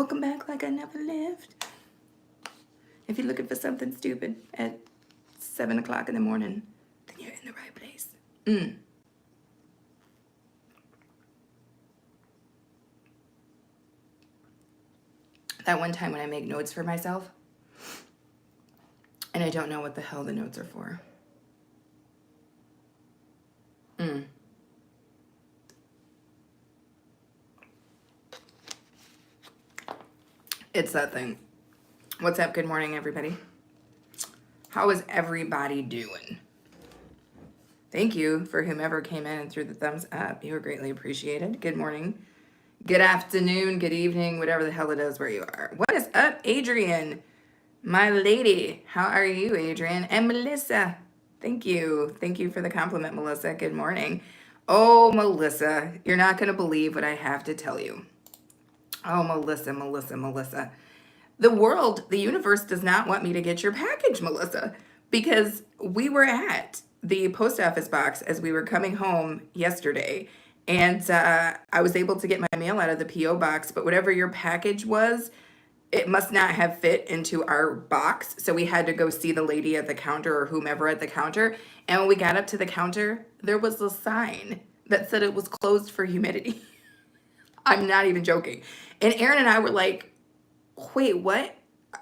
Welcome back like I never left. If you're looking for something stupid at 7 o'clock in the morning, then you're in the right place. That one time when I make notes for myself, and I don't know what the hell the notes are for. It's that thing. What's up? Good morning, everybody. How is everybody doing? Thank you for whomever came in and threw the thumbs up. You are greatly appreciated. Good morning, good afternoon, good evening, whatever the hell it is where you are. What is up, Adrian? My lady. How are you, Adrian? And Melissa. Thank you. Thank you for the compliment, Melissa. Good morning. Oh, Melissa, you're not going to believe what I have to tell you. Oh, Melissa. The world, the universe does not want me to get your package, Melissa, because we were at the post office box as we were coming home yesterday, and I was able to get my mail out of the P.O. box, but whatever your package was, it must not have fit into our box, so we had to go see the lady at the counter or whomever at the counter, and when we got up to the counter, there was a sign that said it was closed for humidity. I'm not even joking. And Aaron and I were like, wait, what?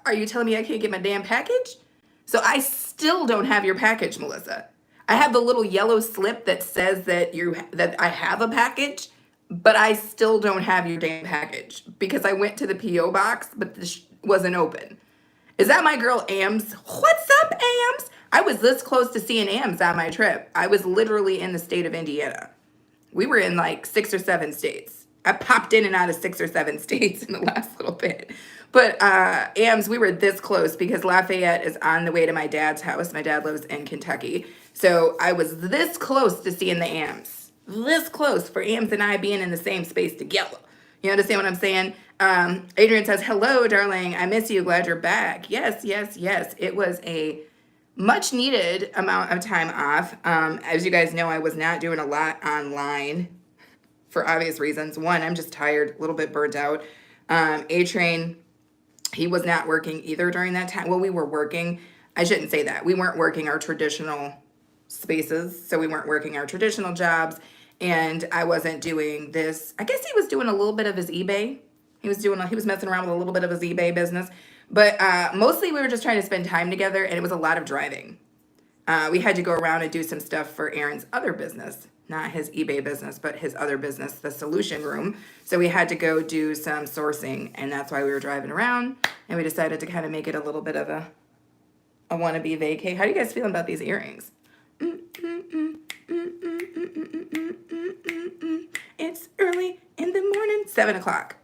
Are you telling me I can't get my damn package? So I still don't have your package, Melissa. I have the little yellow slip that says that I have a package, but I still don't have your damn package because I went to the P.O. box, but this wasn't open. Is that my girl Ams? What's up, Ams? I was this close to seeing Ams on my trip. I was literally in the state of Indiana. We were in like 6 or 7 states. I popped in and out of 6 or 7 states in the last little bit. But Ams, we were this close because Lafayette is on the way to my dad's house. My dad lives in Kentucky. So I was this close to seeing the Ams. This close for Ams and I being in the same space together. You understand what I'm saying? Adrian says, hello, darling. I miss you. Glad you're back. Yes. It was a much needed amount of time off. As you guys know, I was not doing a lot online for obvious reasons. One, I'm just tired, a little bit burnt out. A-Train, he was not working either during that time. Well, we were working. I shouldn't say that. We weren't working our traditional spaces. So we weren't working our traditional jobs. And I wasn't doing this. I guess he was doing a little bit of his eBay. He was messing around with a little bit of his eBay business. But mostly we were just trying to spend time together, and it was a lot of driving. We had to go around and do some stuff for Aaron's other business, not his eBay business, but his other business, the Solution Room. So we had to go do some sourcing, and that's why we were driving around, and we decided to kind of make it a little bit of a wannabe vacay. How do you guys feel about these earrings? It's early in the morning, 7 o'clock.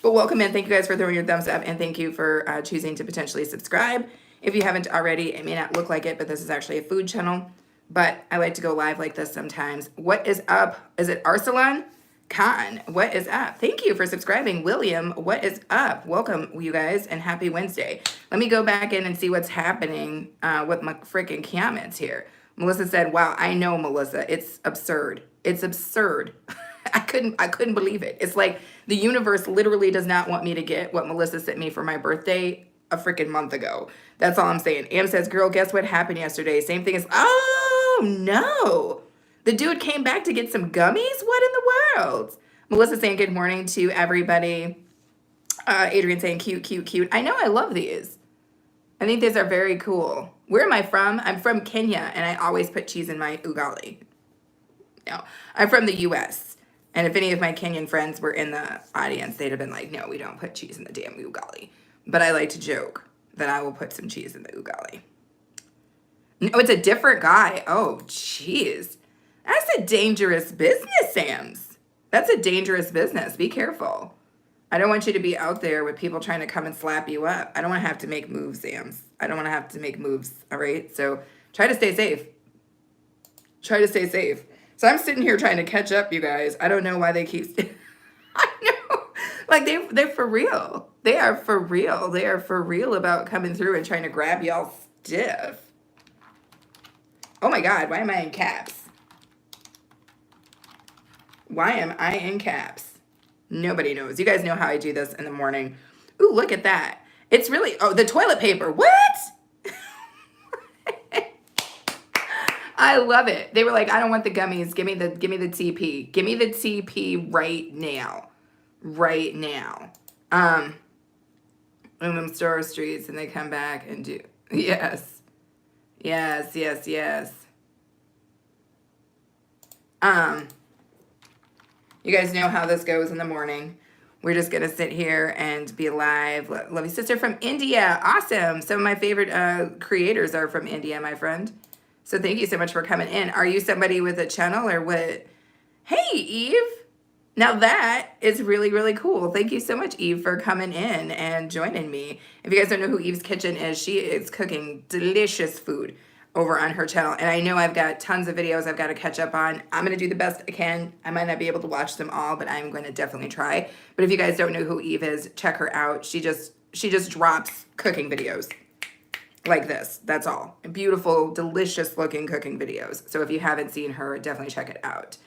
But welcome in. Thank you guys for throwing your thumbs up, and thank you for choosing to potentially subscribe. If you haven't already, it may not look like it, but this is actually a food channel. But I like to go live like this sometimes. What is up? Is it Arsalan Khan? What is up? Thank you for subscribing. William, what is up? Welcome, you guys, and happy Wednesday. Let me go back in and see what's happening with my freaking comments here. Melissa said, wow, I know, Melissa. It's absurd. It's absurd. I couldn't believe it. It's like the universe literally does not want me to get what Melissa sent me for my birthday a freaking month ago. That's all I'm saying. Am says, girl, guess what happened yesterday? Same thing as, oh, no. The dude came back to get some gummies? What in the world? Melissa saying good morning to everybody. Adrian saying cute. I know, I love these. I think these are very cool. Where am I from? I'm from Kenya, and I always put cheese in my ugali. No, I'm from the U.S., and if any of my Kenyan friends were in the audience, they'd have been like, no, we don't put cheese in the damn ugali. But I like to joke that I will put some cheese in the ugali. No, it's a different guy. Oh, jeez. That's a dangerous business, Sams. That's a dangerous business. Be careful. I don't want you to be out there with people trying to come and slap you up. I don't want to have to make moves, Sams. I don't want to have to make moves, all right? So try to stay safe. Try to stay safe. So I'm sitting here trying to catch up, you guys. I don't know why they keep... I know. Like, they're for real. They are for real. They are for real about coming through and trying to grab y'all stiff. Oh, my God. Why am I in caps? Why am I in caps? Nobody knows. You guys know how I do this in the morning. Ooh, look at that. It's really, oh, the toilet paper. What? I love it. They were like, I don't want the gummies. Give me the TP. Give me the TP right now. Right now. In them store streets, and they come back and do. Yes. Yes, yes, yes. You guys know how this goes in the morning. We're just going to sit here and be live. Love you, sister from India. Awesome. Some of my favorite creators are from India, my friend. So thank you so much for coming in. Are you somebody with a channel or what? Hey, Eve. Now that is really, really cool. Thank you so much, Eve, for coming in and joining me. If you guys don't know who Eve's Kitchen is, she is cooking delicious food over on her channel. And I know I've got tons of videos I've got to catch up on. I'm going to do the best I can. I might not be able to watch them all, but I'm going to definitely try. But if you guys don't know who Eve is, check her out. She just drops cooking videos like this. That's all. Beautiful, delicious looking cooking videos. So if you haven't seen her, definitely check it out.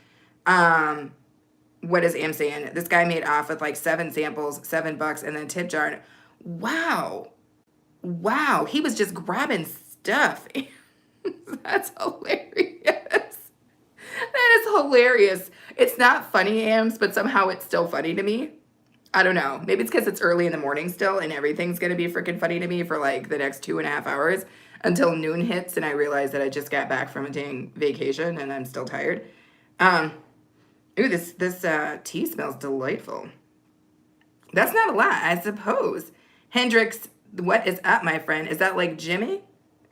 What is Am saying? This guy made off with like 7 samples, $7, and then tip jar. Wow. Wow. He was just grabbing stuff. That's hilarious. That is hilarious. It's not funny, Ams, but somehow it's still funny to me. I don't know. Maybe it's because it's early in the morning still, and everything's going to be freaking funny to me for like the next 2.5 hours until noon hits, and I realize that I just got back from a dang vacation, and I'm still tired. Ooh, this tea smells delightful. That's not a lot, I suppose. Hendrix, what is up, my friend? Is that like Jimmy?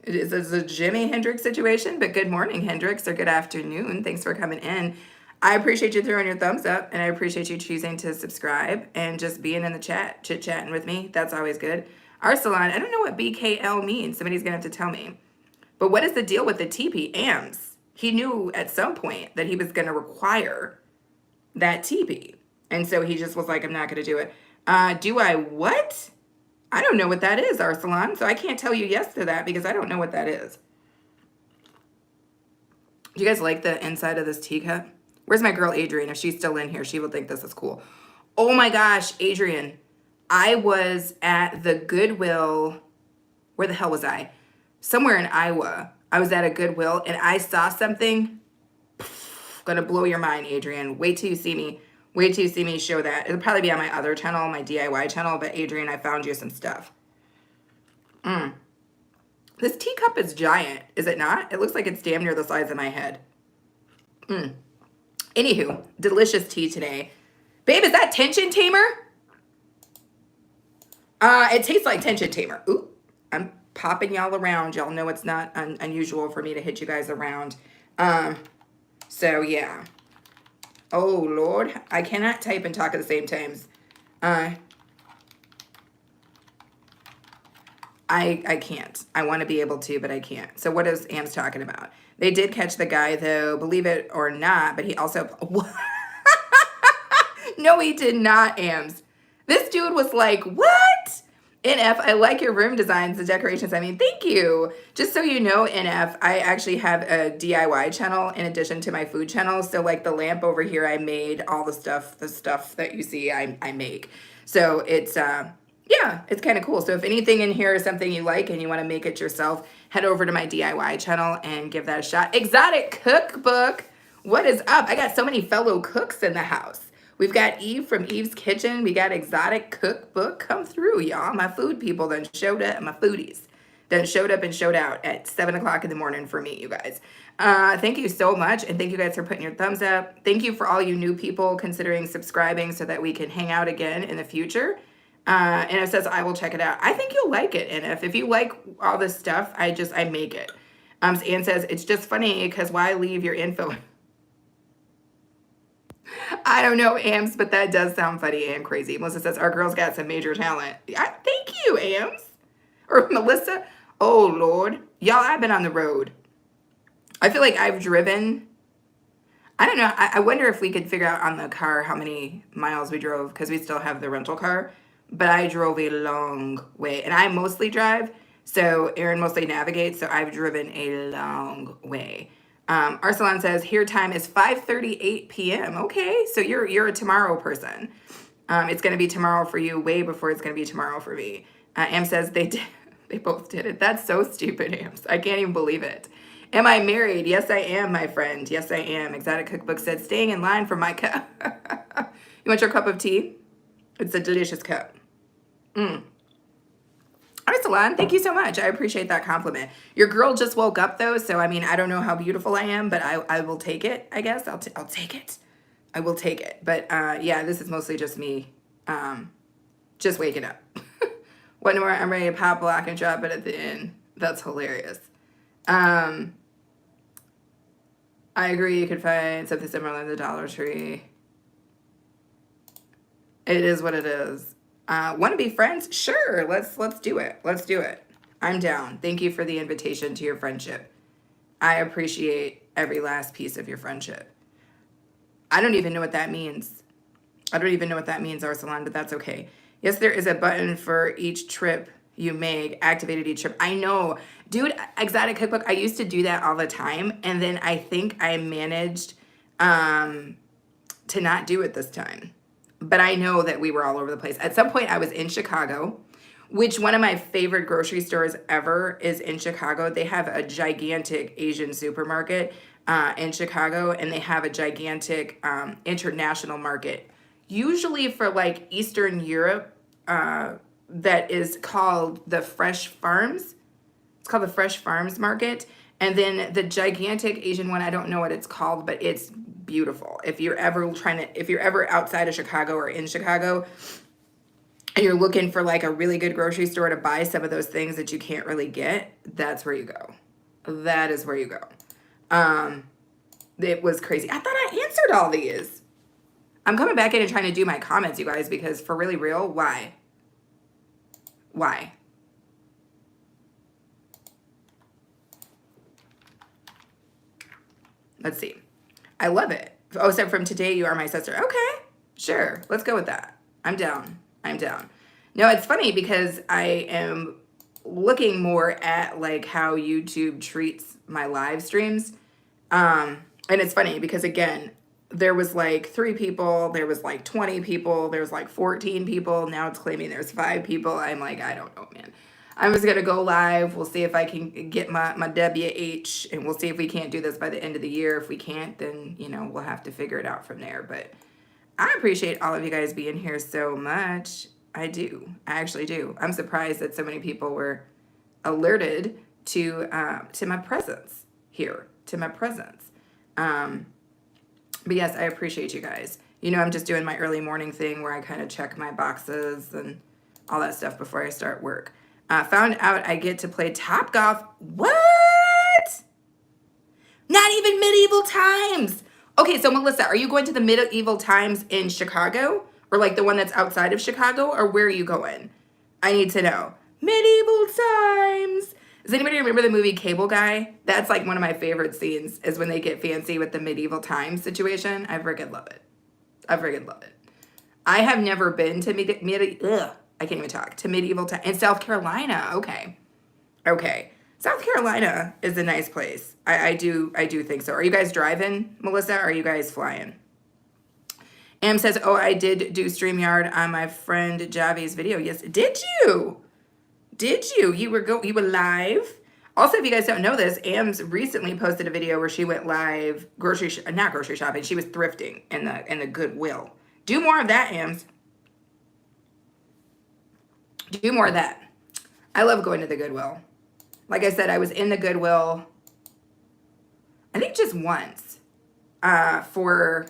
Is this a Jimi Hendrix situation? But good morning, Hendrix, or good afternoon. Thanks for coming in. I appreciate you throwing your thumbs up, and I appreciate you choosing to subscribe and just being in the chat, chit-chatting with me. That's always good. Arsalan, I don't know what BKL means. Somebody's going to have to tell me. But what is the deal with the TP? AMS. He knew at some point that he was going to require that TP. And so he just was like, I'm not going to do it. Do I what? I don't know what that is, Arsalan. So I can't tell you yes to that because I don't know what that is. Do you guys like the inside of this teacup? Where's my girl Adrian? If she's still in here, she will think this is cool. Oh my gosh, Adrian. I was at the Goodwill. Where the hell was I? Somewhere in Iowa. I was at a Goodwill and I saw something. Gonna blow your mind, Adrian. Wait till you see me. Wait till you see me show that. It'll probably be on my other channel, my DIY channel. But Adrian, I found you some stuff. This teacup is giant, is it not? It looks like it's damn near the size of my head. Anywho, delicious tea today. Babe, is that tension tamer? It tastes like tension tamer. Ooh, I'm popping y'all around. Y'all know it's not unusual for me to hit you guys around. So yeah. Oh Lord, I cannot type and talk at the same times. I can't. I want to be able to, but I can't. So what is Am's talking about? They did catch the guy though, believe it or not, but he also No, he did not, Ams. This dude was like, what? NF, I like your room designs, the decorations. I mean, thank you. Just so you know, NF, I actually have a DIY channel in addition to my food channel. So like the lamp over here, I made all the stuff that you see, I make. So it's, yeah, it's kind of cool. So if anything in here is something you like and you want to make it yourself, head over to my DIY channel and give that a shot. Exotic Cookbook. What is up? I got so many fellow cooks in the house. We've got Eve from Eve's Kitchen. We got Exotic Cookbook. Come through, y'all. My food people done showed up. My foodies done showed up and showed out at 7 o'clock in the morning for me, you guys. Thank you so much. And thank you guys for putting your thumbs up. Thank you for all you new people considering subscribing so that we can hang out again in the future. And it says, I will check it out. I think you'll like it. And if you like all this stuff, I make it. Ann says, it's just funny because why leave your info? I don't know, Ams, but that does sound funny and crazy. Melissa says, our girl's got some major talent. Thank you, Ams. Or Melissa. Oh, Lord. Y'all, I've been on the road. I feel like I've driven. I don't know. I wonder if we could figure out on the car how many miles we drove because we still have the rental car. But I drove a long way. And I mostly drive. So Aaron mostly navigates. So I've driven a long way. Arsalan says, here time is 5:38 p.m. Okay, so you're a tomorrow person. It's going to be tomorrow for you way before it's going to be tomorrow for me. Am says they did. They both did it. That's so stupid, Ams. I can't even believe it. Am I married? Yes, I am, my friend. Yes, I am. Exotic Cookbook said, staying in line for my cup. You want your cup of tea? It's a delicious cup. All right, Salon, thank you so much. I appreciate that compliment. Your girl just woke up, though, so, I mean, I don't know how beautiful I am, but I will take it, I guess. I'll take it. I will take it. But, yeah, this is mostly just me just waking up. What more? I'm ready to pop, lock, and drop it at the end. That's hilarious. I agree. You could find something similar in the Dollar Tree. It is what it is. Want to be friends? Sure. Let's do it. Let's do it. I'm down. Thank you for the invitation to your friendship. I appreciate every last piece of your friendship. I don't even know what that means. I don't even know what that means, Arsalan, but that's okay. Yes, there is a button for each trip you make, activated each trip. I know. Dude, Exotic Cookbook, I used to do that all the time, and then I think I managed to not do it this time. But I know that we were all over the place. At some point, I was in Chicago, which one of my favorite grocery stores ever is in Chicago. They have a gigantic Asian supermarket in Chicago, and they have a gigantic international market. Usually for like Eastern Europe, that is called the Fresh Farms. It's called the Fresh Farms Market. And then the gigantic Asian one, I don't know what it's called, but it's beautiful. If you're ever outside of Chicago or in Chicago, and you're looking for like a really good grocery store to buy some of those things that you can't really get, that's where you go. That is where you go. It was crazy. I thought I answered all these. I'm coming back in and trying to do my comments, you guys, because for really real, why? Why? Let's see. I love it. Oh, so from today, you are my sister. Okay, sure. Let's go with that. I'm down. I'm down. No, it's funny because I am looking more at like how YouTube treats my live streams. And it's funny because again, there was like 3 people, there was like 20 people, there was like 14 people. Now it's claiming there's 5 people. I'm like, I don't know, man. I'm just going to go live. We'll see if I can get my WH, and we'll see if we can't do this by the end of the year. If we can't, then, you know, we'll have to figure it out from there. But I appreciate all of you guys being here so much. I do. I actually do. I'm surprised that so many people were alerted to my presence here, to my presence. But yes, I appreciate you guys. You know, I'm just doing my early morning thing where I kind of check my boxes and all that stuff before I start work. Found out I get to play Top Golf. What? Not even medieval times. Okay, so Melissa, are you going to the medieval times in Chicago? Or like the one that's outside of Chicago? Or where are you going? I need to know. Medieval times. Does anybody remember the movie Cable Guy? That's like one of my favorite scenes is when they get fancy with the medieval times situation. I freaking love it. I freaking love it. I have never been to I can't even talk. To medieval time in South Carolina. Okay. Okay. South Carolina is a nice place. I do think so. Are you guys driving, Melissa? Or are you guys flying? Am says, oh, I did do StreamYard on my friend Javi's video. Yes. Did you? Did you? You were live? Also, if you guys don't know this, Am's recently posted a video where she went live not grocery shopping. She was thrifting in the Goodwill. Do more of that, Ams. Do more of that. I love going to the Goodwill. Like I said, I was in the Goodwill, I think just once, for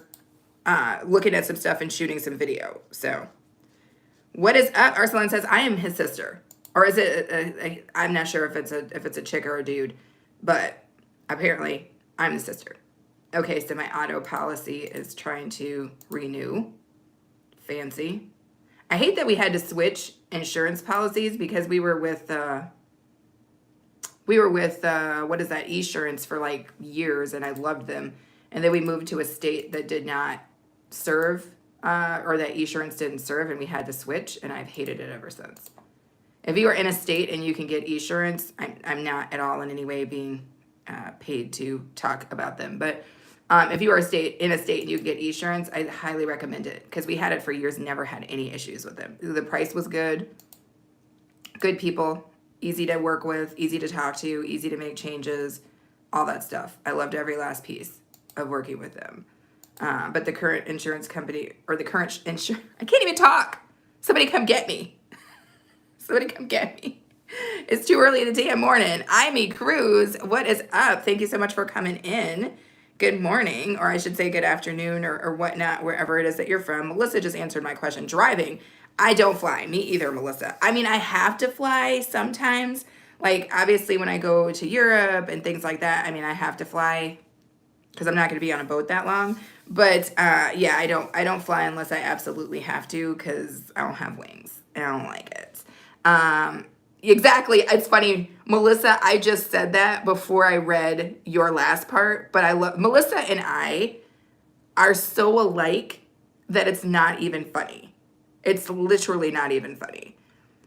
looking at some stuff and shooting some video. So, what is up? Arsalan says, I am his sister. Or is it, I'm not sure if it's a chick or a dude, but apparently I'm the sister. Okay, so my auto policy is trying to renew. Fancy. I hate that we had to switch insurance policies because we were with what is that, Esurance for like years, and I loved them. And then we moved to a state that did not serve, or that Esurance didn't serve, and we had to switch, and I've hated it ever since. If you are in a state and you can get Esurance, I'm not at all in any way being paid to talk about them. But If you are in a state and you get Esurance, I highly recommend it because we had it for years, never had any issues with it. The price was good, good people, easy to work with, easy to talk to, easy to make changes, all that stuff. I loved every last piece of working with them. But the current insurance company, or the current insurance, I can't even talk. Somebody come get me. Somebody come get me. It's too early in the damn morning. I'm Cruz. What is up? Thank you so much for coming in. Good morning, or I should say good afternoon, or whatnot, wherever it is that you're from. Melissa just answered my question. Driving. I don't fly. Me either, Melissa. I mean, I have to fly sometimes. Like, obviously, when I go to Europe and things like that, I mean, I have to fly because I'm not going to be on a boat that long. But yeah, I don't fly unless I absolutely have to because I don't have wings. I don't like it. Exactly. It's funny, Melissa, I just said that before I read your last part, but I love Melissa and I are so alike that it's not even funny. It's literally not even funny.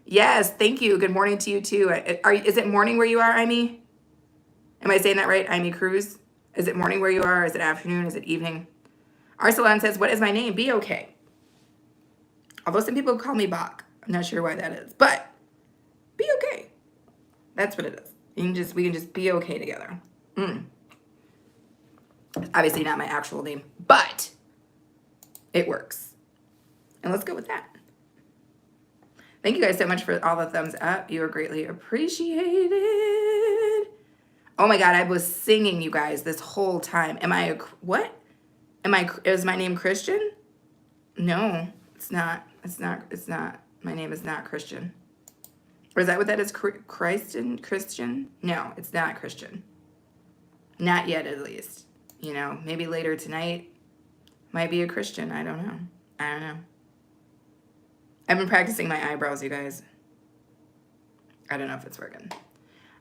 Yes, thank you. Good morning to you too. Is it morning where you are, Amy? Am I saying that right? Amy Cruz? Is it morning where you are? Is it afternoon? Is it evening? Arsalan says, what is my name? Be okay. Although some people call me Bach. I'm not sure why that is, but be okay. That's what it is. We can just be okay together. Obviously not my actual name, but it works. And let's go with that. Thank you guys so much for all the thumbs up. You are greatly appreciated. Oh my God, I was singing, you guys, this whole time. What? Is my name Christian? No, it's not. My name is not Christian. Or is that what that is? Christian? No, it's not Christian. Not yet, at least. You know, maybe later tonight might be a Christian. I don't know. I've been practicing my eyebrows, you guys. I don't know if it's working.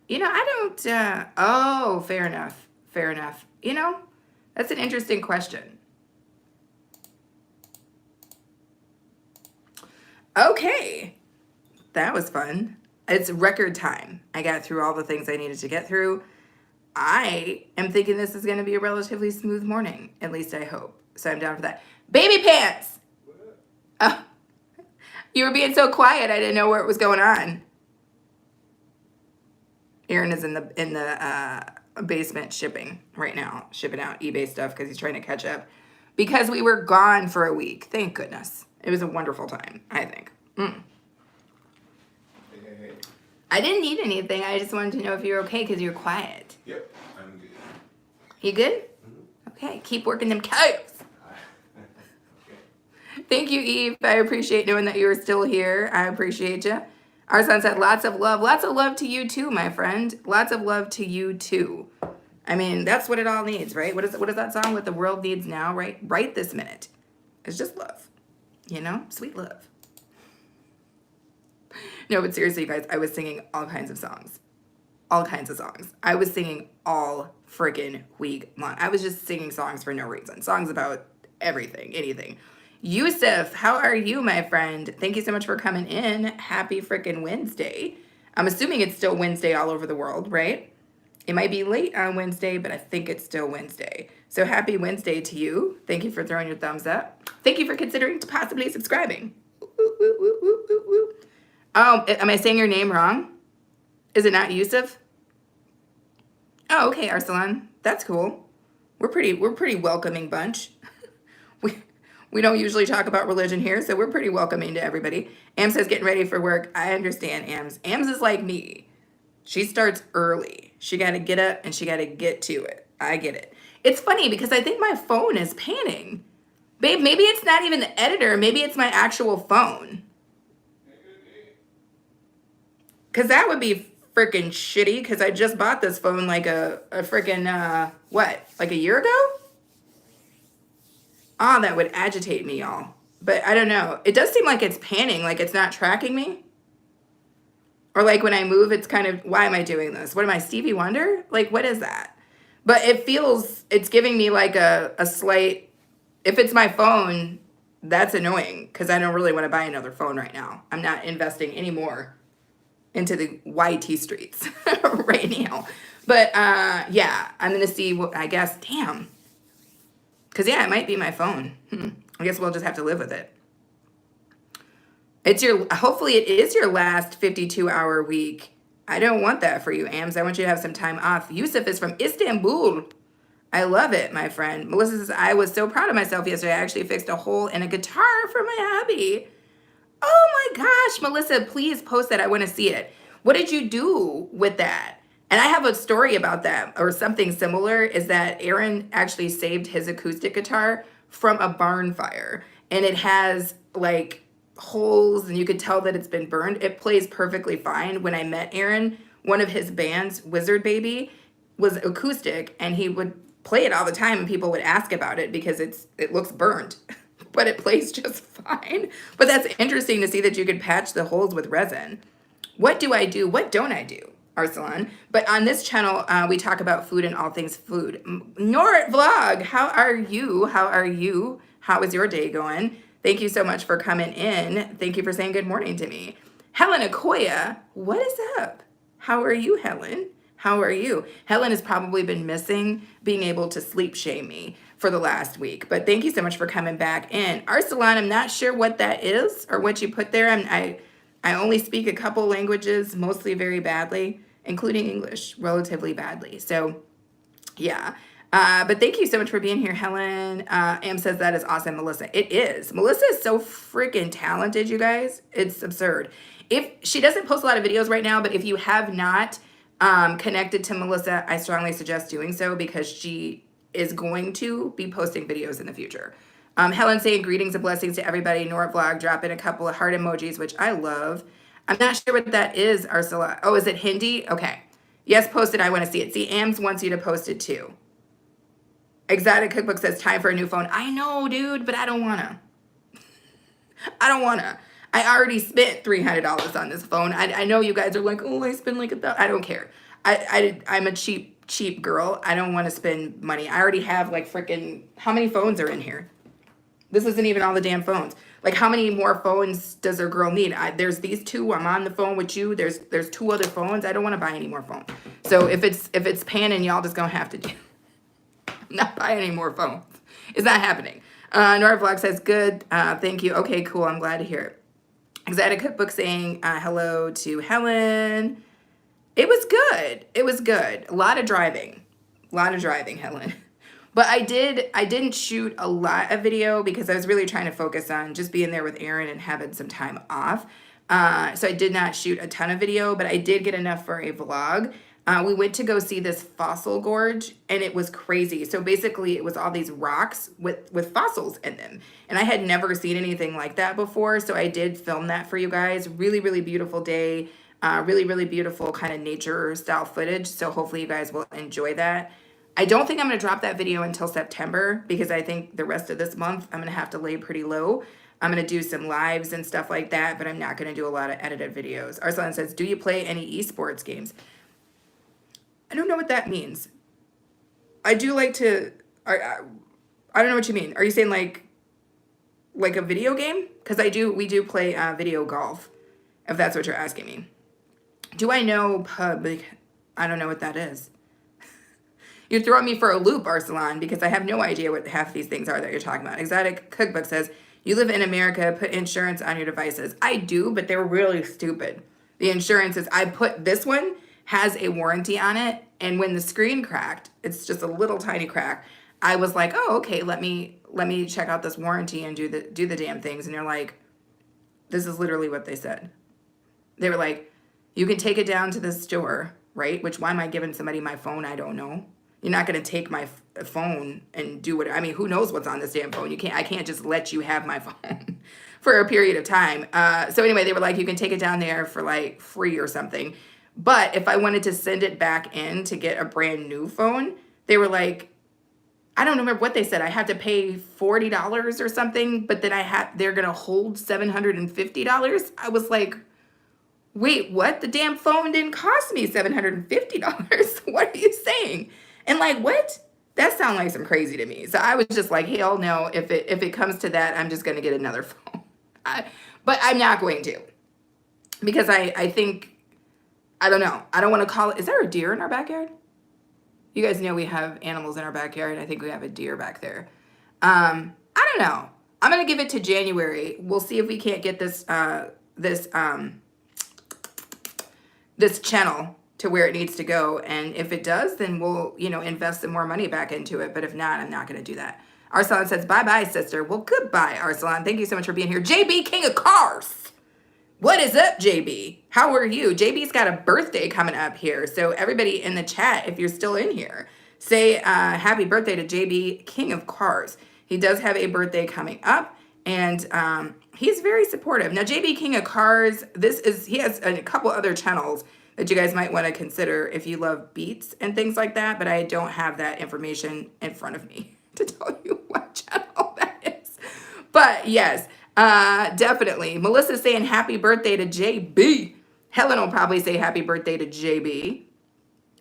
You know, I don't, oh, fair enough. You know, that's an interesting question. Okay. That was fun. It's record time. I got through all the things I needed to get through. I am thinking this is going to be a relatively smooth morning. At least I hope. So I'm down for that. Baby pants! Oh, you were being so quiet. I didn't know where it was going on. Aaron is in the basement shipping right now. Shipping out eBay stuff because he's trying to catch up. Because we were gone for a week. Thank goodness. It was a wonderful time, I think. Hey. I didn't need anything. I just wanted to know if you're okay because you're quiet. Yep, I'm good. You good? Okay, keep working them calves. Okay. Thank you, Eve. I appreciate knowing that you're still here. I appreciate you. Our son said, lots of love. Lots of love to you too, my friend. Lots of love to you too. I mean, that's what it all needs, right? What is that song? What the world needs now, right this minute. It's just love. You know? Sweet love. No, but seriously, you guys, I was singing all kinds of songs. I was singing all freaking week long. I was just singing songs for no reason. Songs about everything, anything. Yusuf, how are you, my friend? Thank you so much for coming in. Happy freaking Wednesday. I'm assuming it's still Wednesday all over the world, right? It might be late on Wednesday, but I think it's still Wednesday. So happy Wednesday to you. Thank you for throwing your thumbs up. Thank you for considering possibly subscribing. Oh, am I saying your name wrong? Is it not Yusuf? Oh, okay, Arsalan. That's cool. We're pretty welcoming bunch. We don't usually talk about religion here, so we're pretty welcoming to everybody. Am says getting ready for work. I understand Ams. Ams is like me. She starts early. She got to get up and she got to get to it. I get it. It's funny because I think my phone is panning. Babe, maybe it's not even the editor. Maybe it's my actual phone. Because that would be freaking shitty because I just bought this phone like a freaking, like a year ago? Oh, that would agitate me, y'all. But I don't know. It does seem like it's panning, like it's not tracking me. Or like when I move, it's kind of, why am I doing this? What am I, Stevie Wonder? Like, what is that? But it's giving me like a slight, if it's my phone, that's annoying because I don't really want to buy another phone right now. I'm not investing any more into the YT streets right now. But yeah, I'm going to see what, I guess, damn. Because, yeah, it might be my phone. I guess we'll just have to live with it. Hopefully it is your last 52-hour week. I don't want that for you, Ams. I want you to have some time off. Yusuf is from Istanbul. I love it, my friend. Melissa says, I was so proud of myself yesterday. I actually fixed a hole in a guitar for my hubby. Oh my gosh, Melissa, please post that. I want to see it. What did you do with that? And I have a story about that, or something similar, is that Aaron actually saved his acoustic guitar from a barn fire. And it has like holes, and you could tell that it's been burned. It plays perfectly fine. When I met Aaron, one of his bands, Wizard Baby, was acoustic, and he would play it all the time, and people would ask about it because it looks burned. But it plays just fine. But that's interesting to see that you could patch the holes with resin. What do I do? What don't I do, Arsalan? But on this channel, we talk about food and all things food. Norit Vlog, how are you? How are you? How is your day going? Thank you so much for coming in. Thank you for saying good morning to me. Helen Akoya, what is up? How are you, Helen? How are you? Helen has probably been missing being able to sleep shame me for the last week. But thank you so much for coming back in. Arsalan, I'm not sure what that is or what you put there. I only speak a couple languages, mostly very badly, including English, relatively badly. So yeah. But thank you so much for being here, Helen. Am says that is awesome, Melissa. It is. Melissa is so freaking talented, you guys. It's absurd. If she doesn't post a lot of videos right now, but if you have not connected to Melissa, I strongly suggest doing so because she is going to be posting videos in the future. Helen saying greetings and blessings to everybody. Nora Vlog dropping a couple of heart emojis, which I love. I'm not sure what that is, Ursula. Oh, is it Hindi? Okay. Yes, post it. I want to see it. See, Ams wants you to post it too. Exotic Cookbook says time for a new phone. I know, dude, but I don't want to. I don't want to. I already spent $300 on this phone. I know you guys are like, oh, I spend like $1,000. I don't care. I'm a cheap girl. I don't want to spend money. I already have like freaking, how many phones are in here? This isn't even all the damn phones. Like, how many more phones does a girl need? There's these two. I'm on the phone with you. There's 2 other phones. I don't want to buy any more phones. So if it's panning, y'all just gonna have to do. Not buy any more phones. It's not happening. Nora Vlog says good. Thank you. Okay, cool. I'm glad to hear it. Exotic Cookbook saying hello to Helen. It was good. It was good. A lot of driving, Helen. But I didn't shoot a lot of video because I was really trying to focus on just being there with Aaron and having some time off. So I did not shoot a ton of video, but I did get enough for a vlog. We went to go see this fossil gorge, and it was crazy. So basically, it was all these rocks with fossils in them. And I had never seen anything like that before, so I did film that for you guys. Really, really beautiful day. Really, really beautiful kind of nature-style footage, so hopefully you guys will enjoy that. I don't think I'm going to drop that video until September because I think the rest of this month I'm going to have to lay pretty low. I'm going to do some lives and stuff like that, but I'm not going to do a lot of edited videos. Arslan says, do you play any esports games? I don't know what that means. I do like to, I don't know what you mean. Are you saying like a video game? Because we do play video golf, if that's what you're asking me. Do I know public? I don't know what that is. You're throwing me for a loop, Arsalan, because I have no idea what half of these things are that you're talking about. Exotic Cookbook says, you live in America, put insurance on your devices. I do, but they're really stupid. The insurance is, this one has a warranty on it, and when the screen cracked, it's just a little tiny crack, I was like, oh, okay, let me check out this warranty and do the damn things. And they're like, this is literally what they said. They were like, you can take it down to the store, right? Which, why am I giving somebody my phone? I don't know. You're not going to take my phone and do what, I mean, who knows what's on this damn phone? I can't just let you have my phone for a period of time. So anyway, they were like, you can take it down there for like free or something. But if I wanted to send it back in to get a brand new phone, they were like, I don't remember what they said. I had to pay $40 or something, but then they're going to hold $750. I was like, wait, what? The damn phone didn't cost me $750. What are you saying? And like, what? That sounds like some crazy to me. So I was just like, hell no. If it comes to that, I'm just going to get another phone. But I'm not going to. Because I think, I don't know. I don't want to call it. Is there a deer in our backyard? You guys know we have animals in our backyard. I think we have a deer back there. I don't know. I'm gonna give it to January. We'll see if we can't get this channel to where it needs to go. And if it does, then we'll, invest some more money back into it. But if not, I'm not going to do that. Arsalan says, bye-bye, sister. Well, goodbye, Arsalan. Thank you so much for being here. JB, King of Cars. What is up, JB? How are you? JB's got a birthday coming up here. So everybody in the chat, if you're still in here, say happy birthday to JB, King of Cars. He does have a birthday coming up. And he's very supportive. Now, JB King of Cars, he has a couple other channels that you guys might want to consider if you love beats and things like that, but I don't have that information in front of me to tell you what channel that is. But yes, definitely. Melissa's saying happy birthday to JB. Helen will probably say happy birthday to JB.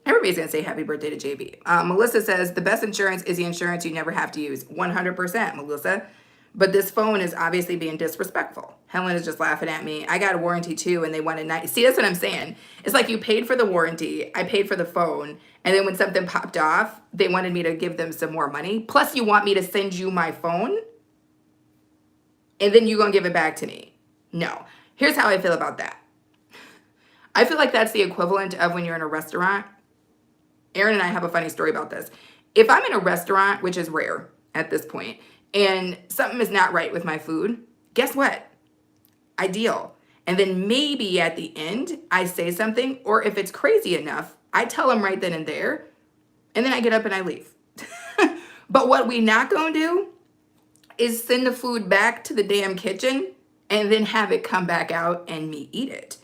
Everybody's going to say happy birthday to JB. Melissa says the best insurance is the insurance you never have to use. 100%, Melissa. But this phone is obviously being disrespectful. Helen is just laughing at me. I got a warranty too, and they wanted see, that's what I'm saying. It's like you paid for the warranty, I paid for the phone, and then when something popped off, they wanted me to give them some more money. Plus, you want me to send you my phone, and then you're gonna give it back to me. No. Here's how I feel about that. I feel like that's the equivalent of when you're in a restaurant. Aaron and I have a funny story about this. If I'm in a restaurant, which is rare at this point, and something is not right with my food, guess what? I deal. And then maybe at the end, I say something, or if it's crazy enough, I tell them right then and there, and then I get up and I leave. But what we not gonna do is send the food back to the damn kitchen and then have it come back out and me eat it.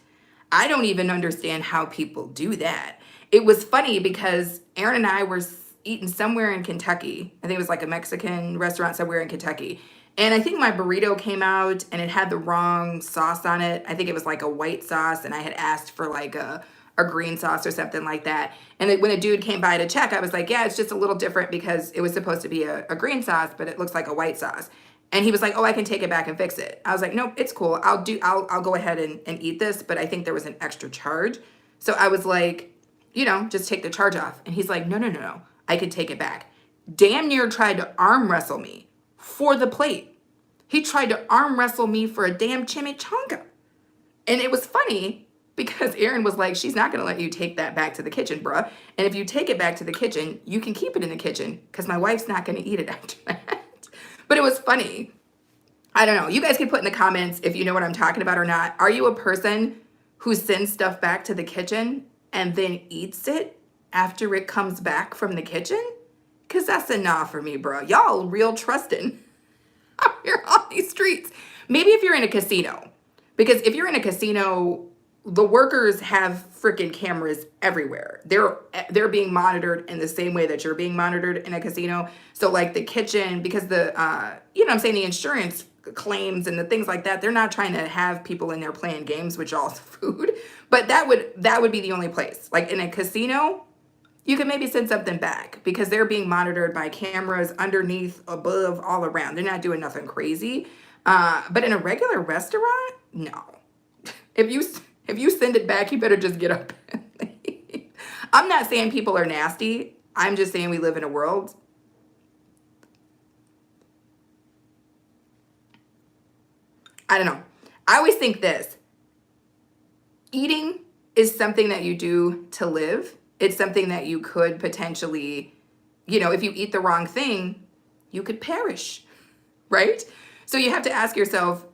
I don't even understand how people do that. It was funny because Aaron and I were eating somewhere in Kentucky. I think it was like a Mexican restaurant somewhere in Kentucky. And I think my burrito came out and it had the wrong sauce on it. I think it was like a white sauce, and I had asked for like a green sauce or something like that. And then when a dude came by to check, I was like, yeah, it's just a little different because it was supposed to be a green sauce, but it looks like a white sauce. And he was like, oh, I can take it back and fix it. I was like, nope, it's cool. I'll go ahead and eat this, but I think there was an extra charge. So I was like, just take the charge off. And he's like, no. I could take it back. Damn near tried to arm wrestle me for the plate. He tried to arm wrestle me for a damn chimichanga. And it was funny because Aaron was like, she's not going to let you take that back to the kitchen, bruh. And if you take it back to the kitchen, you can keep it in the kitchen because my wife's not going to eat it after that. But it was funny. I don't know. You guys can put in the comments if you know what I'm talking about or not. Are you a person who sends stuff back to the kitchen and then eats it after it comes back from the kitchen? Because that's a nah for me, bro. Y'all real trusting out here on these streets. Maybe if you're in a casino. Because if you're in a casino, the workers have freaking cameras everywhere. They're being monitored in the same way that you're being monitored in a casino. So like the kitchen, because the, the insurance claims and the things like that, they're not trying to have people in there playing games with y'all's food. But that would be the only place. Like in a casino, you can maybe send something back because they're being monitored by cameras underneath, above, all around. They're not doing nothing crazy. But in a regular restaurant, no. If you send it back, you better just get up and leave. I'm not saying people are nasty. I'm just saying we live in a world. I don't know. I always think this. Eating is something that you do to live. It's something that you could potentially, if you eat the wrong thing, you could perish, right? So you have to ask yourself,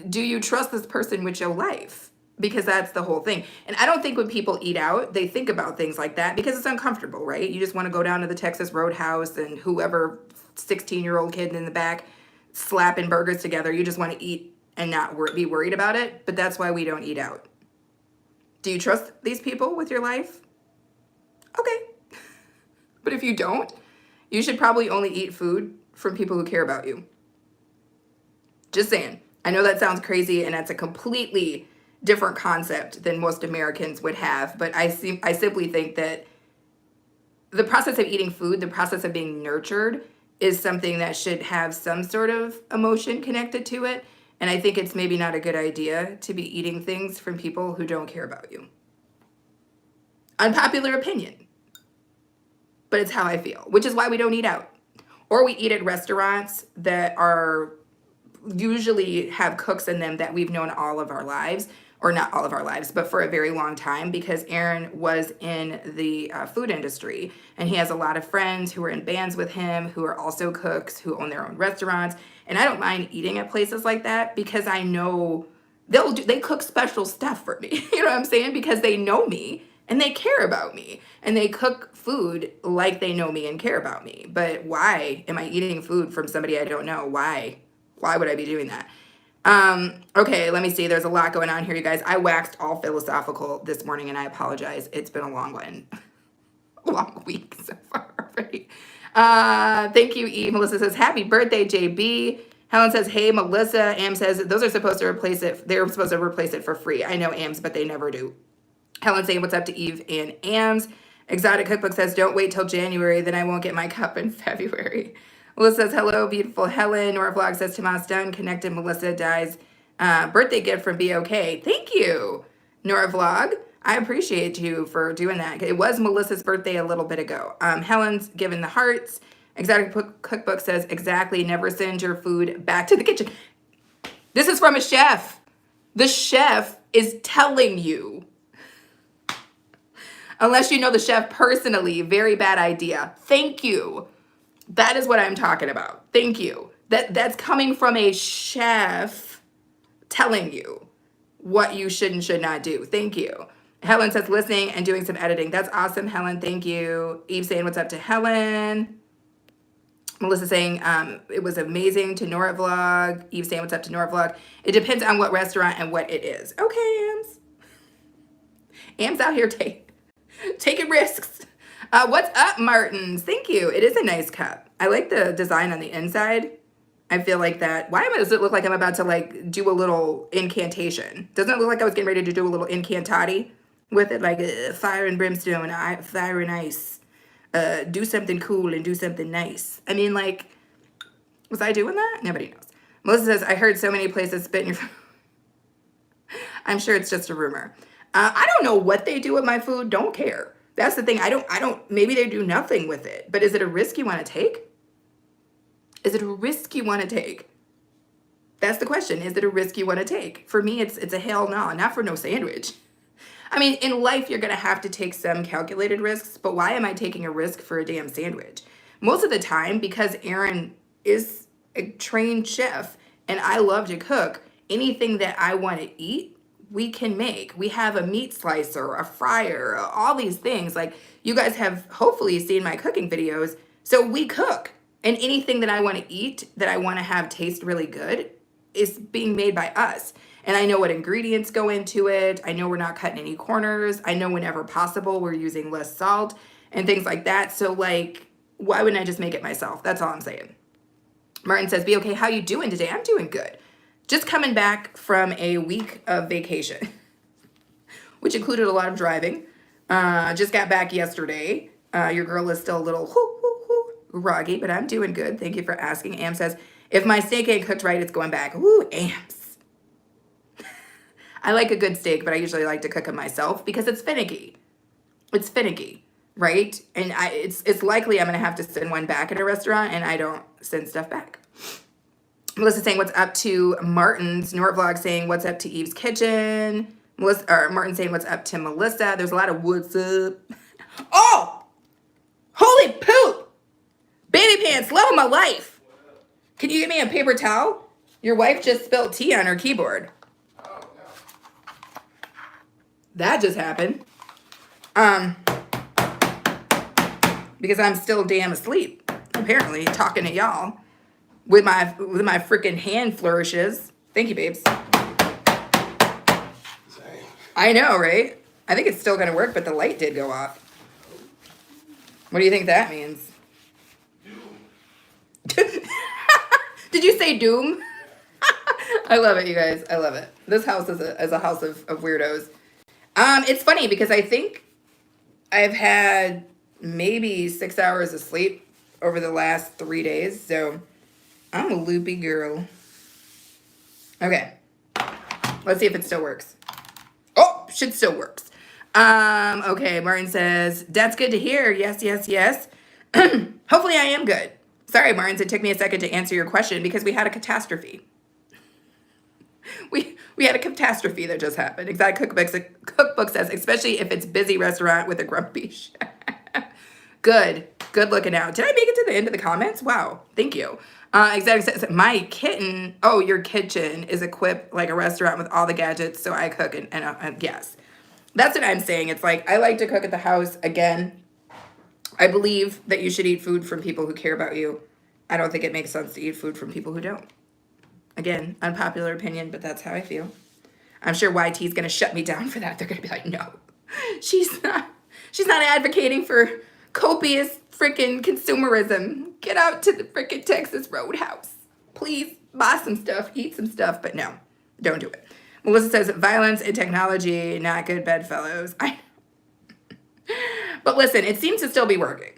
do you trust this person with your life? Because that's the whole thing. And I don't think when people eat out, they think about things like that because it's uncomfortable, right? You just want to go down to the Texas Roadhouse and whoever 16-year-old kid in the back slapping burgers together, you just want to eat and not be worried about it. But that's why we don't eat out. Do you trust these people with your life? Okay. But if you don't, you should probably only eat food from people who care about you. Just saying. I know that sounds crazy and that's a completely different concept than most Americans would have, but I simply think that the process of eating food, the process of being nurtured, is something that should have some sort of emotion connected to it. And I think it's maybe not a good idea to be eating things from people who don't care about you. Unpopular opinion. But it's how I feel, which is why we don't eat out. or we eat at restaurants that are usually have cooks in them that we've known all of our lives, or not all of our lives, but for a very long time, because Aaron was in the food industry and he has a lot of friends who are in bands with him who are also cooks who own their own restaurants. And I don't mind eating at places like that because I know they cook special stuff for me. You know what I'm saying? Because they know me and they care about me and they cook food like they know me and care about me. But why am I eating food from somebody I don't know? Why would I be doing that? Okay, let me see. There's a lot going on here, you guys. I waxed all philosophical this morning and I apologize. It's been a long one. Long week so far already. Thank you, E. Melissa says, happy birthday, JB. Helen says, hey, Melissa. Am says, those are supposed to replace it. They're supposed to replace it for free. I know Ams, but they never do. Helen saying, what's up to Eve and Ams. Exotic Cookbook says, don't wait till January, then I won't get my cup in February. Melissa says, hello, beautiful Helen. Nora Vlog says, Tomas done. Connected Melissa dies. Birthday gift from BOK. Thank you, Nora Vlog. I appreciate you for doing that. It was Melissa's birthday a little bit ago. Helen's given the hearts. Exotic Cookbook says, exactly, never send your food back to the kitchen. This is from a chef. The chef is telling you. Unless you know the chef personally, very bad idea. Thank you. That is what I'm talking about. Thank you. That's coming from a chef telling you what you should and should not do. Thank you. Helen says, listening and doing some editing. That's awesome, Helen. Thank you. Eve saying, what's up to Helen? Melissa saying, it was amazing to Nora Vlog. Eve saying, what's up to Nora Vlog? It depends on what restaurant and what it is. Okay, Ams. Ams out here taking risks. What's up, Martins? Thank you. It is a nice cup. I like the design on the inside. I feel like that. Why does it look like I'm about to like do a little incantation? Doesn't it look like I was getting ready to do a little incantati with it? Like fire and brimstone, fire and ice. Do something cool and do something nice. I mean, like, was I doing that? Nobody knows. Melissa says, I heard so many places spit in your food. I'm sure it's just a rumor. I don't know what they do with my food. Don't care. That's the thing. I don't, maybe they do nothing with it, but is it a risk you want to take? Is it a risk you want to take? That's the question. Is it a risk you want to take? For me, it's a hell no, not for no sandwich. I mean, in life, you're going to have to take some calculated risks, but why am I taking a risk for a damn sandwich? Most of the time, because Aaron is a trained chef and I love to cook, anything that I want to eat, we can make. We have a meat slicer, a fryer, all these things. Like, you guys have hopefully seen my cooking videos. So we cook. And anything that I want to eat, that I want to have taste really good, is being made by us. And I know what ingredients go into it. I know we're not cutting any corners. I know whenever possible, we're using less salt and things like that. So, like, why wouldn't I just make it myself? That's all I'm saying. Martin says, be okay. How you doing today? I'm doing good. Just coming back from a week of vacation, which included a lot of driving. Just got back yesterday. Your girl is still a little groggy, but I'm doing good. Thank you for asking. Am says, if my steak ain't cooked right, it's going back. Ooh, Ams. I like a good steak, but I usually like to cook it myself because it's finicky. It's finicky, right? And it's likely I'm going to have to send one back at a restaurant, and I don't send stuff back. Melissa saying, what's up to Martin's? Nort Vlog saying, what's up to Eve's Kitchen? Martin saying, what's up to Melissa? There's a lot of what's up. Oh! Holy poop! Baby pants, love of my life. Can you get me a paper towel? Your wife just spilled tea on her keyboard. Oh, no. That just happened. Because I'm still damn asleep, apparently, talking to y'all with my freaking hand flourishes. Thank you, babes. Sorry. I know, right? I think it's still going to work, but the light did go off. What do you think that means? Did you say doom? I love it, you guys. I love it. This house is a house of weirdos. It's funny because I think I've had maybe 6 hours of sleep over the last 3 days. So I'm a loopy girl. Okay. Let's see if it still works. Oh, shit still works. Okay, Martin says, that's good to hear. Yes, yes, yes. Hopefully I am good. Sorry, Martins, it took me a second to answer your question because we had a catastrophe. We had a catastrophe that just happened. Exotic Cookbook says, especially if it's busy restaurant with a grumpy chef. Good looking out. Did I make it to the end of the comments? Wow, thank you. Exotic says, my kitten, oh, your kitchen is equipped like a restaurant with all the gadgets, so I cook and yes. That's what I'm saying. It's like, I like to cook at the house. Again, I believe that you should eat food from people who care about you. I don't think it makes sense to eat food from people who don't. Again, unpopular opinion, but that's how I feel. I'm sure YT is going to shut me down for that. They're going to be like, no, she's not advocating for copious freaking consumerism. Get out to the freaking Texas Roadhouse. Please buy some stuff, eat some stuff, but no, don't do it. Melissa says, violence and technology, not good bedfellows. But listen, it seems to still be working.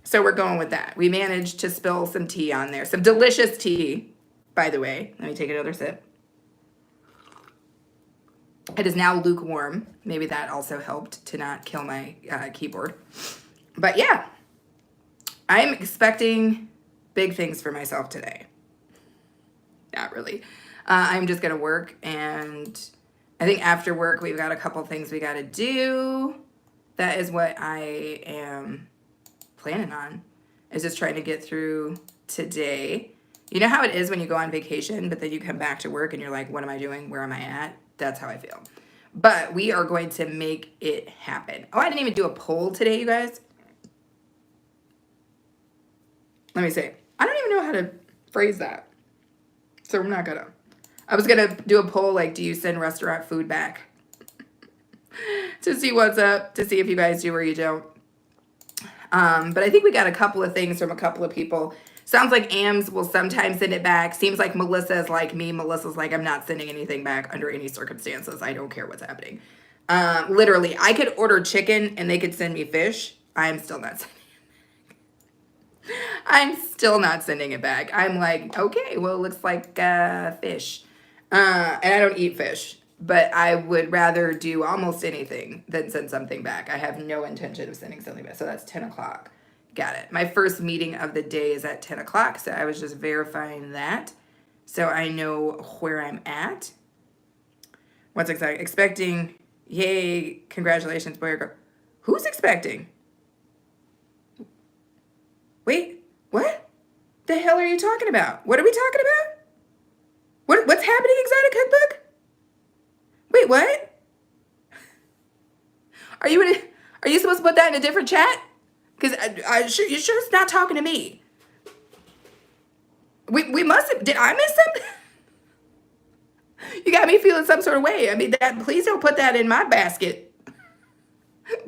So we're going with that. We managed to spill some tea on there. Some delicious tea, by the way. Let me take another sip. It is now lukewarm. Maybe that also helped to not kill my keyboard. But yeah, I'm expecting big things for myself today. Not really. I'm just going to work, and I think after work we've got a couple things we got to do. That is what I am planning on, is just trying to get through today. You know how it is when you go on vacation, but then you come back to work and you're like, what am I doing? Where am I at? That's how I feel. But we are going to make it happen. Oh, I didn't even do a poll today, you guys. Let me see. I don't even know how to phrase that. So we're not gonna. I was gonna do a poll like, do you send restaurant food back? To see what's up, to see if you guys do or you don't. But I think we got a couple of things from a couple of people. Sounds like AMS will sometimes send it back. Seems like Melissa is like me. Melissa's like, I'm not sending anything back under any circumstances. I don't care what's happening. Literally, I could order chicken and they could send me fish. I'm still not sending it back. I'm still not sending it back. I'm like, okay, well, it looks like fish. And I don't eat fish. But I would rather do almost anything than send something back. I have no intention of sending something back. So that's 10 o'clock. Got it. My first meeting of the day is at 10 o'clock. So I was just verifying that. So I know where I'm at. What's exciting? Expecting. Yay. Congratulations, boy or girl. Who's expecting? Wait. What? The hell are you talking about? What are we talking about? What's happening, Exotic Cookbook? Wait, what? Are you supposed to put that in a different chat? Because you sure it's not talking to me? We must have. Did I miss something? You got me feeling some sort of way. I mean, please don't put that in my basket.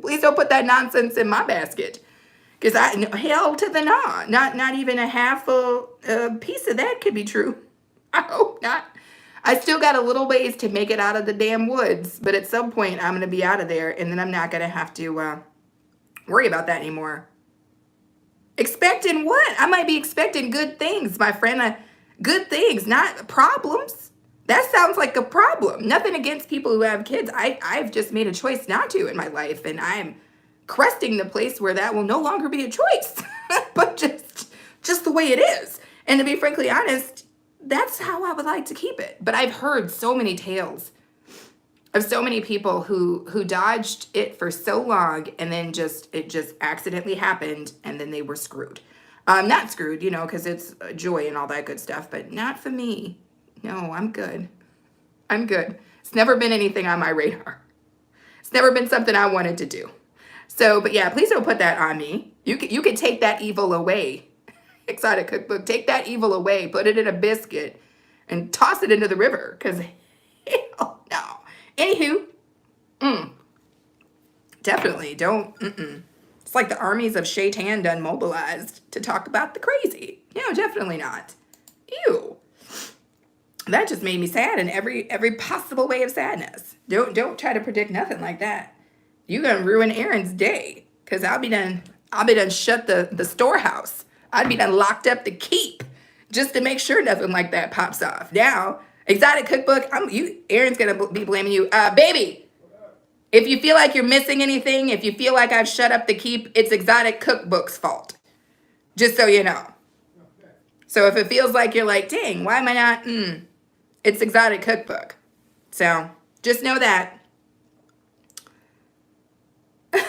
Please don't put that nonsense in my basket. Because hell to the no. Not even a half a piece of that could be true. I hope not. I still got a little ways to make it out of the damn woods, but at some point I'm going to be out of there, and then I'm not going to have to worry about that anymore. Expecting what? I might be expecting good things, my friend. Good things, not problems. That sounds like a problem. Nothing against people who have kids. I've just made a choice not to in my life, and I'm cresting the place where that will no longer be a choice, but just the way it is. And to be frankly honest, that's how I would like to keep it. But I've heard so many tales of so many people who dodged it for so long, and then it just accidentally happened, and then they were screwed. Not screwed, because it's joy and all that good stuff, but not for me. No, I'm good. I'm good. It's never been anything on my radar. It's never been something I wanted to do. So, but yeah, please don't put that on me. You can take that evil away. Exotic Cookbook, take that evil away, put it in a biscuit, and toss it into the river, because hell no. Anywho, definitely don't, It's like the armies of Shaitan done mobilized to talk about the crazy. No, definitely not. Ew. That just made me sad in every possible way of sadness. Don't try to predict nothing like that. You're gonna ruin Aaron's day, because I'll be done shut the storehouse. I'd be done locked up the keep just to make sure nothing like that pops off. Now, Exotic Cookbook, Aaron's gonna be blaming you. Baby, if you feel like you're missing anything, if you feel like I've shut up the keep, it's Exotic Cookbook's fault. Just so you know. So if it feels like you're like, dang, why am I not? It's Exotic Cookbook. So just know that. It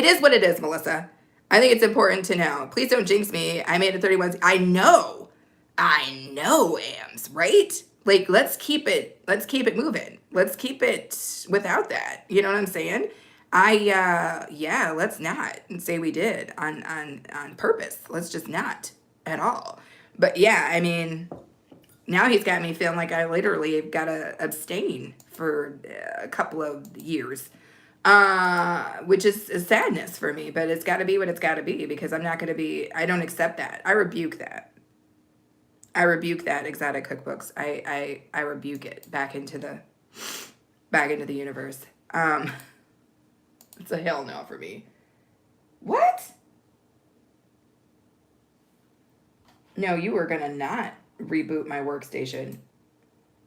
is what it is, Melissa. I think it's important to know. Please don't jinx me. I made it 31. I know, Ams, right? Like, let's keep it moving. Let's keep it without that. You know what I'm saying? Yeah, let's not say we did on purpose. Let's just not at all. But yeah, I mean, now he's got me feeling like I literally got to abstain for a couple of years, which is a sadness for me, but it's got to be what it's got to be, because I'm not going to be, I don't accept that. I rebuke that. Exotic cookbooks. I rebuke it back into the universe. It's a hell no for me. What? No, you were gonna not reboot my workstation.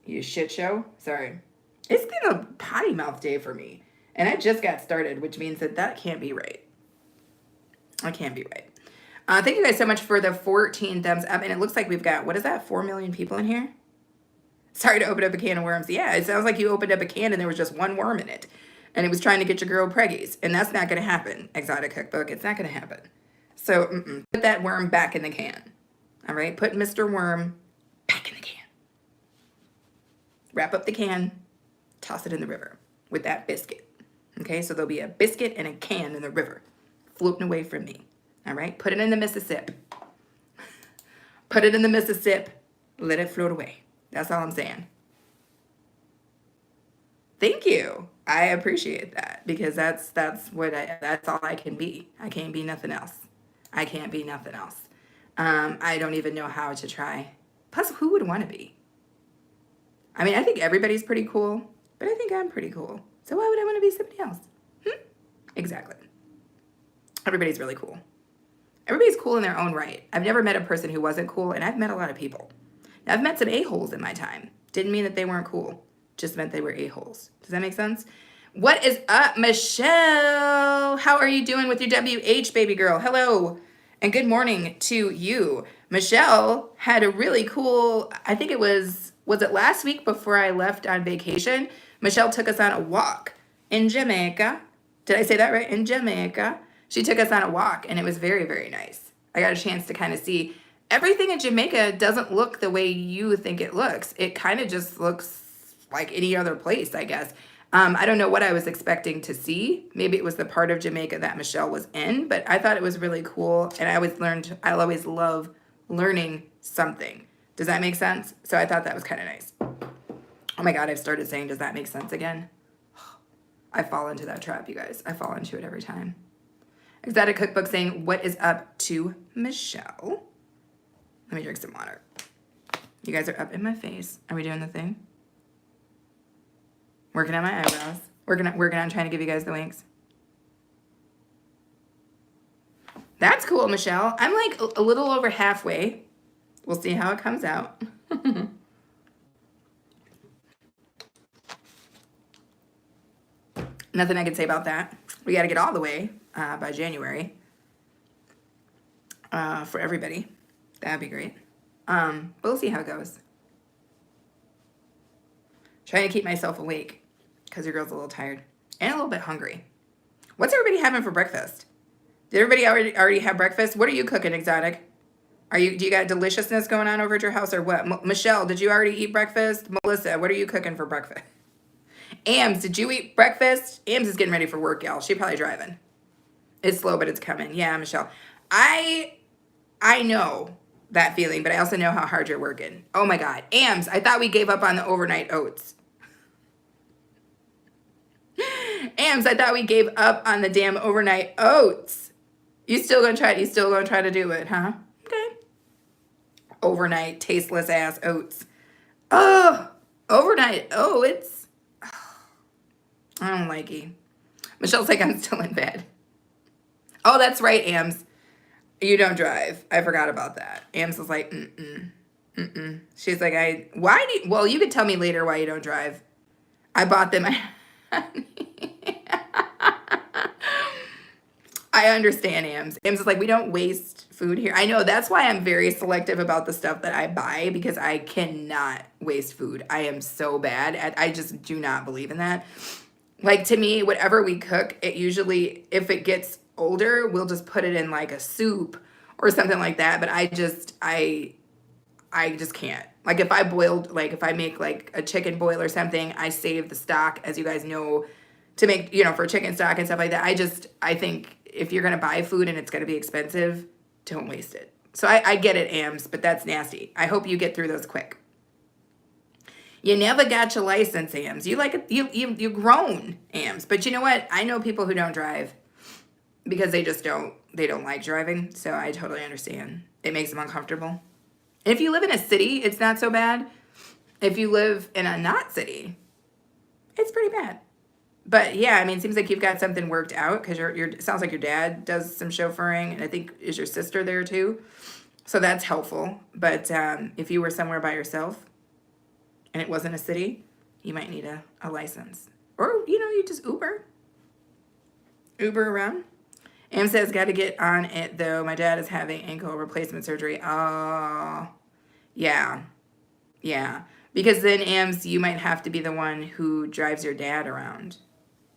You shit show. Sorry. It's been a potty mouth day for me, and I just got started, which means that can't be right. I can't be right. Thank you guys so much for the 14 thumbs up. And it looks like we've got, what is that, 4 million people in here? Sorry to open up a can of worms. Yeah, it sounds like you opened up a can and there was just one worm in it. And it was trying to get your girl preggies. And that's not going to happen, Exotic Cookbook. It's not going to happen. So put that worm back in the can. All right? Put Mr. Worm back in the can. Wrap up the can. Toss it in the river with that biscuit. Okay? So there'll be a biscuit and a can in the river floating away from me. All right, put it in the Mississippi. Put it in the Mississippi. Let it float away. That's all I'm saying. Thank you. I appreciate that, because that's all I can be. I can't be nothing else. I can't be nothing else. I don't even know how to try. Plus, who would want to be? I mean, I think everybody's pretty cool, but I think I'm pretty cool. So why would I want to be somebody else? Exactly. Everybody's really cool. Everybody's cool in their own right. I've never met a person who wasn't cool, and I've met a lot of people. Now, I've met some a-holes in my time. Didn't mean that they weren't cool. Just meant they were a-holes. Does that make sense? What is up, Michelle? How are you doing with your WH, baby girl? Hello, and good morning to you. Michelle had a really cool, I think it was it last week before I left on vacation? Michelle took us on a walk in Jamaica. Did I say that right? In Jamaica. She took us on a walk, and it was very, very nice. I got a chance to kind of see everything in Jamaica doesn't look the way you think it looks. It kind of just looks like any other place, I guess. I don't know what I was expecting to see. Maybe it was the part of Jamaica that Michelle was in, but I thought it was really cool, and I always love learning something. Does that make sense? So I thought that was kind of nice. Oh my God, I've started saying, does that make sense again? I fall into that trap, you guys. I fall into it every time. Exotic Cookbook saying, what is up to Michelle? Let me drink some water. You guys are up in my face. Are we doing the thing? Working on my eyebrows. Working on trying to give you guys the winks. That's cool, Michelle. I'm like a little over halfway. We'll see how it comes out. Nothing I can say about that. We got to get all the way by January for everybody. That'd be great. But we'll see how it goes. Trying to keep myself awake because your girl's a little tired and a little bit hungry. What's everybody having for breakfast? Did everybody already have breakfast? What are you cooking, Exotic? Do you got deliciousness going on over at your house or what? Michelle, did you already eat breakfast? Melissa, what are you cooking for breakfast? Ams, did you eat breakfast? Ams is getting ready for work, y'all. She's probably driving. It's slow, but it's coming. Yeah, Michelle. I know that feeling, but I also know how hard you're working. Oh my God. Ams, I thought we gave up on the overnight oats. Ams, I thought we gave up on the damn overnight oats. You still gonna try to do it, huh? Okay. Overnight tasteless ass oats. Oh, overnight oats. I don't like you. Michelle's like, I'm still in bed. Oh, that's right, Ams. You don't drive. I forgot about that. Ams was like, She's like, well, you could tell me later why you don't drive. I bought them. I I understand Ams. Ams is like, we don't waste food here. I know, that's why I'm very selective about the stuff that I buy, because I cannot waste food. I am so bad at, I just do not believe in that. Like, to me, whatever we cook, it usually, if it gets older, we'll just put it in like a soup or something like that. But I just can't. Like, if I boiled, like if I make like a chicken boil or something, I save the stock, as you guys know, to make, you know, for chicken stock and stuff like that. I think if you're going to buy food and it's going to be expensive, don't waste it. So I get it, Ams, but that's nasty. I hope you get through those quick. You never got your license, Ams. You like you grown, Ams. But you know what? I know people who don't drive because they don't like driving. So I totally understand. It makes them uncomfortable. If you live in a city, it's not so bad. If you live in a not city, it's pretty bad. But yeah, I mean, it seems like you've got something worked out, because it sounds like your dad does some chauffeuring, and I think is your sister there too. So that's helpful. But if you were somewhere by yourself and it wasn't a city, you might need a license. Or, you know, you just Uber around. Am says, got to get on it though. My dad is having ankle replacement surgery. Oh, yeah. Yeah. Because then, Ams, you might have to be the one who drives your dad around,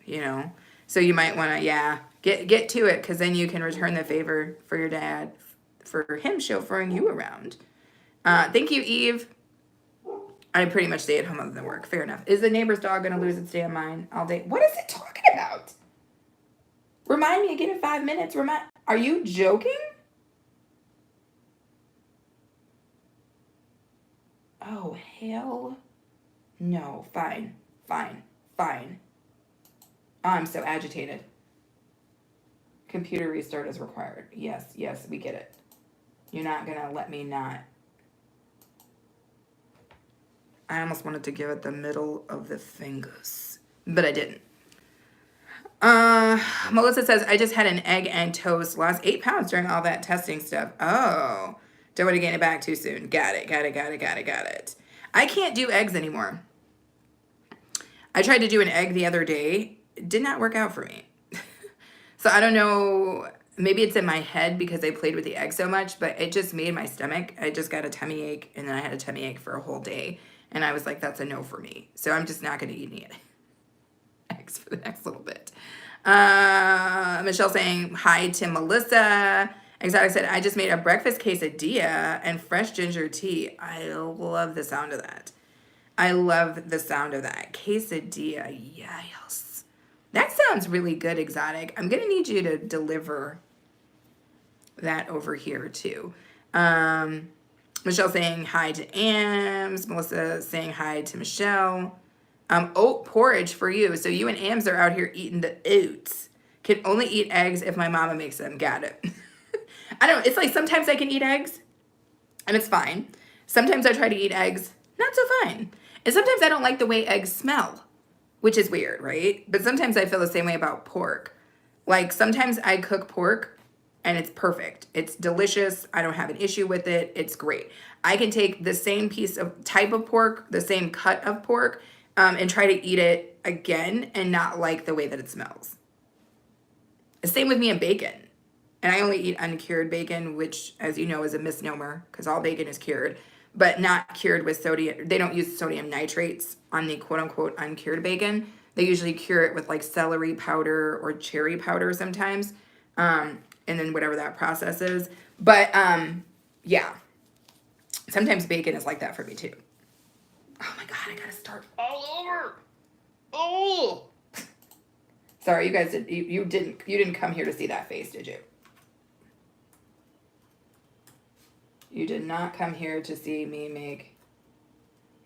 you know? So you might want to, yeah, get to it, because then you can return the favor for your dad, for him chauffeuring you around. Thank you, Eve. I pretty much stay at home other than work. Fair enough. Is the neighbor's dog going to lose its damn mind all day? What is it talking about? Remind me again in 5 minutes. Are you joking? Oh, hell no. Fine. Oh, I'm so agitated. Computer restart is required. Yes, we get it. You're not going to let me not. I almost wanted to give it the middle of the fingers, but I didn't. Melissa says, I just had an egg and toast, lost 8 pounds during all that testing stuff. Oh, don't want to gain it back too soon. Got it. I can't do eggs anymore. I tried to do an egg the other day. It did not work out for me. So I don't know, maybe it's in my head because I played with the egg so much, but it just made my stomach, I just got a tummy ache, and then I had a tummy ache for a whole day. And I was like, that's a no for me. So I'm just not going to eat any eggs for the next little bit. Michelle saying hi to Melissa. Exotic said, I just made a breakfast quesadilla and fresh ginger tea. I love the sound of that. Quesadilla, yes. That sounds really good, Exotic. I'm going to need you to deliver that over here too. Michelle saying hi to Ams. Melissa saying hi to Michelle. Oat porridge for you. So you and Ams are out here eating the oats. Can only eat eggs if my mama makes them. Got it. I don't know. It's like sometimes I can eat eggs and it's fine. Sometimes I try to eat eggs, not so fine. And sometimes I don't like the way eggs smell, which is weird, right? But sometimes I feel the same way about pork. Like sometimes I cook pork and it's perfect. It's delicious. I don't have an issue with it. It's great. I can take the same type of pork, the same cut of pork, and try to eat it again and not like the way that it smells. Same with me and bacon. And I only eat uncured bacon, which, as you know, is a misnomer because all bacon is cured, but not cured with sodium. They don't use sodium nitrates on the quote-unquote uncured bacon. They usually cure it with like celery powder or cherry powder sometimes, and then whatever that process is. But yeah, sometimes bacon is like that for me too. Oh my God, I gotta start all over. Oh, sorry, you guys you didn't come here to see that face, did you? You did not come here to see me make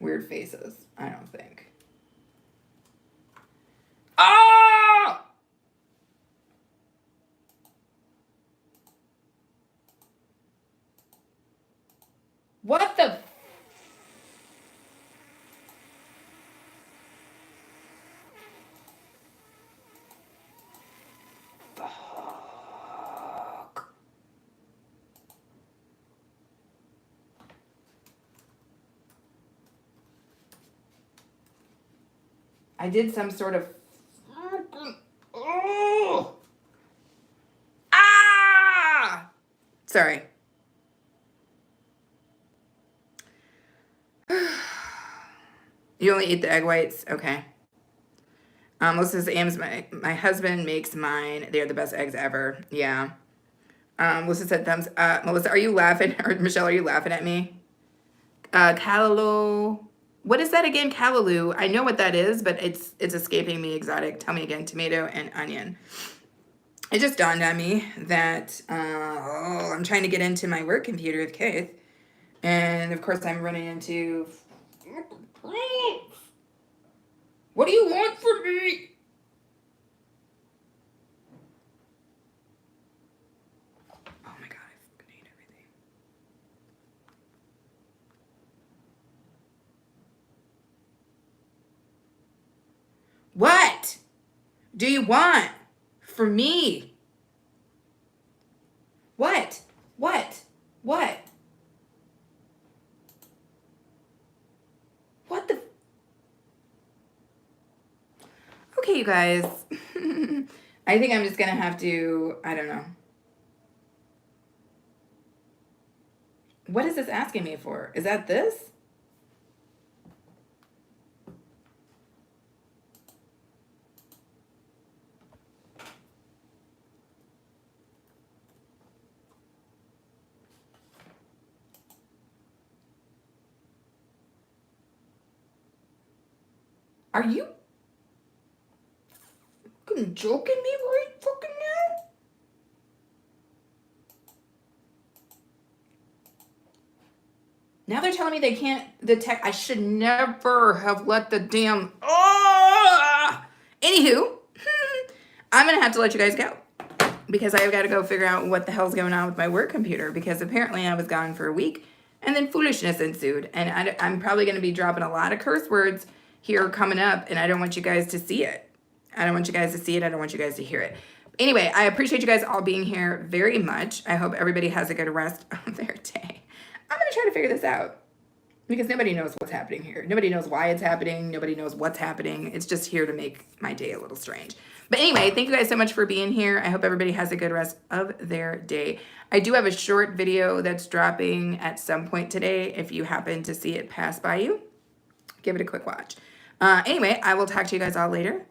weird faces, I don't think. Oh! What the? Fuck. I did some sort of. Oh! Sorry. You only eat the egg whites? Okay. Melissa says, Ames, my husband makes mine. They're the best eggs ever. Yeah. Melissa said, thumbs up. Melissa, are you laughing? Or Michelle, are you laughing at me? Callaloo. What is that again? Callaloo. I know what that is, but it's escaping me. Exotic. Tell me again. Tomato and onion. It just dawned on me that I'm trying to get into my work computer with Keith. And of course I'm running into... What do you want from me? Oh my god, I fucking hate everything. What do you want from me? What? What? What? What the... Okay, you guys. I think I'm just gonna have to, I don't know. What is this asking me for? Is that this? Are you fucking joking me right fucking now? Now they're telling me they can't detect. I should never have let the damn... Anywho, I'm going to have to let you guys go. Because I've got to go figure out what the hell's going on with my work computer. Because apparently I was gone for a week. And then foolishness ensued. And I'm probably going to be dropping a lot of curse words here coming up. And I don't want you guys to see it. I don't want you guys to see it. I don't want you guys to hear it. Anyway, I appreciate you guys all being here very much. I hope everybody has a good rest of their day. I'm going to try to figure this out. Because nobody knows what's happening here. Nobody knows why it's happening. Nobody knows what's happening. It's just here to make my day a little strange. But anyway, thank you guys so much for being here. I hope everybody has a good rest of their day. I do have a short video that's dropping at some point today. If you happen to see it pass by you, give it a quick watch. Anyway, I will talk to you guys all later.